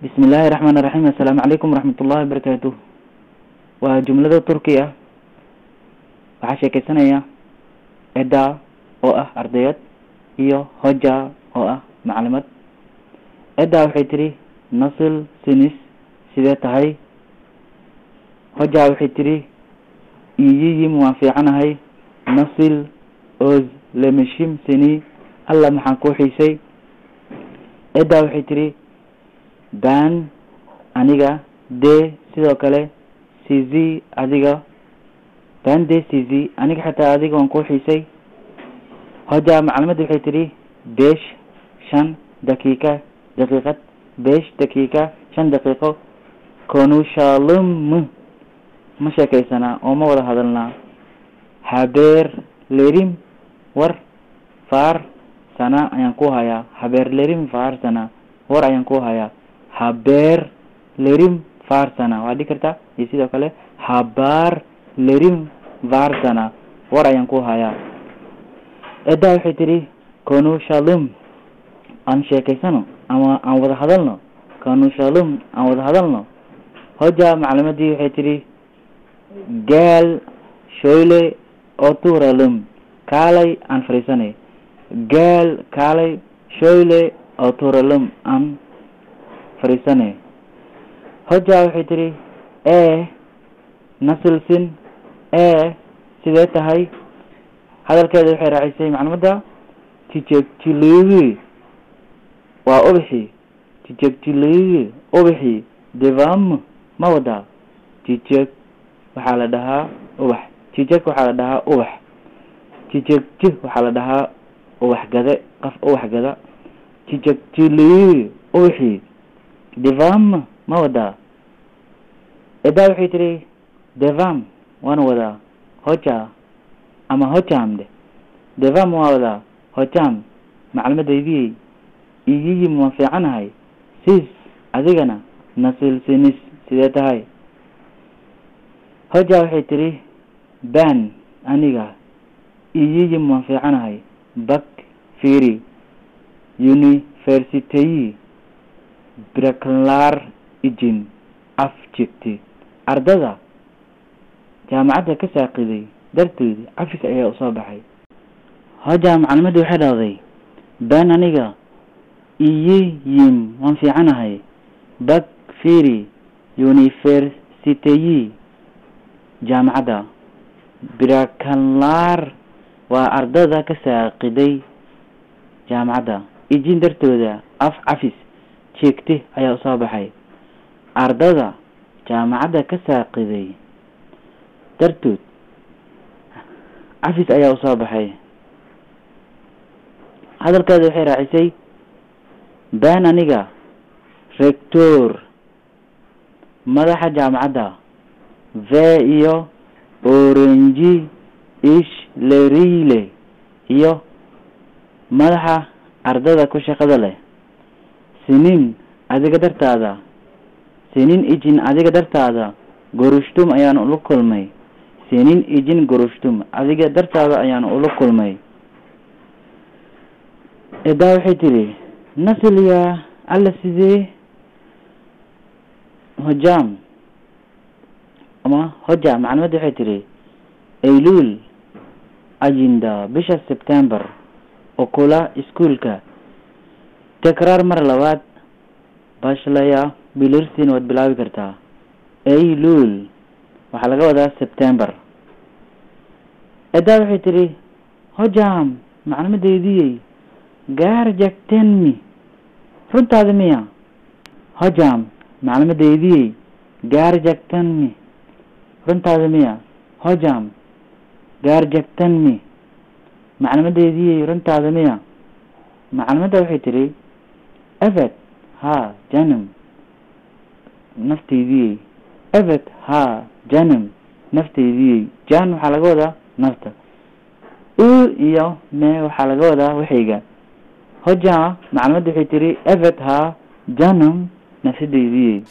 بسم الله الرحمن الرحيم. السلام عليكم ورحمة الله وبركاته. وجملة تركية waxaa sheekaysanaya Eda oo ah ardayad iyo Hoja oo ah macallimad. Eda waxay tiri nasil sinis sidee tahay. Hoja waxay tiri iyiyim waan fiicanahay. nasil oz lemeshim sini alla maxaan ku xiisay. Eda waxay tiri ban aniga de sidoo kale sizi adiga bande sizi aniga xataa adiga waan ku xiisay. Hoja macallimadu waxay tiri besh 5 daqiiqad besh daqiiqa 5 daqiiqo konuşalım ma sheekaysana oo ma wada hadalnaa. habeer lerim war far sana ayaan ku hayaa. habeer lerim far sana war ayaan ku hayaa. habeer lerim far sana waa dhigi kartaa iyo sidoo kale habaar lerim varsana war ayaan ku hayaa. Eda waxay tiri konuşalım aan sheekaysano ama aan wada hadalno. konuşalım aan wada hadalno. Hoja macallimadii waxay tiri gel şöyle oturalım kaalay aan fariisanay. gel kaalay şöyle oturalım aan fariisanay. Hoja waxay tiri nasilsin sidee tahay. hadalkeeda waxay raacisay macluumaadda tijegtiliigi waa ubaxi. tijegtiliigi ubaxi devam ma wada. tijeg waxaa la dhahaa ubax. tijeg waxaa la dhahaa ubax. tijegti waxaa la dhahaa ubax gade qof ubax gada. tijegtiliigi ubaxi devam ma wada. Eda waxay tiri devam waan wadaa. hoja ama hojam de devam waa wadaa. hojam macallimadaydii iyiyim waan fiicanahay. sis adigana nasil sinis sidee tahay. Hoja waxay tiri ban aniga iyiyim waan fiicanahay. bak fiiri university braklar ijin afjigti ardada jaamacadda ka saaqiday darteed cafis ayaa u soo baxay. hoja macallimadu waxay dhahday ban aniga iyiyim waan fiicanahay. bak fiiri university jaamacadda braklar waa ardada ka saaqiday jaamacadda ijin dartooda af cafis jeegti ayaa u soo baxay. ardada jaamacadda ka saaqiday dartood cafis ayaa u soo baxay. hadalkeeda waxay raacisay ban aniga rector madaxa jaamacadda ve iyo orange ishlerile iyo madaxa ardada ku shaqada leh. sinin adiga dartaada senin ijin adiga dartaada goruştum ayaan ula kulmay. senin ijin goruştum adiga dartaada ayaan ula kulmay. Eda waxay tiri nasil ya alla sidee. hojam ama hoja macallimadu waxay tiri eylul ajinda bisha September okula iskuulka takraar mar labaad bashlaya bilirsin waad bilaabi kartaa. eylul waxaa laga wadaa September. Eda waxay tiri hojam macallimadaydii gaar jagtenmi runtaada miya. hojam macallimadaydii gaar jagtenmi runtaada miya. hojam gaar jagtenmi macallimadaydii runtaada miya. macallimadda waxay tiri evet ha janam nafteydii. evet ha janam nafteydii. jan waxaa laga wadaa nafta. iyo me waxaa laga wadaa waxayga. hoja macallimadu waxay tiri evet ha janam nafsadeydii.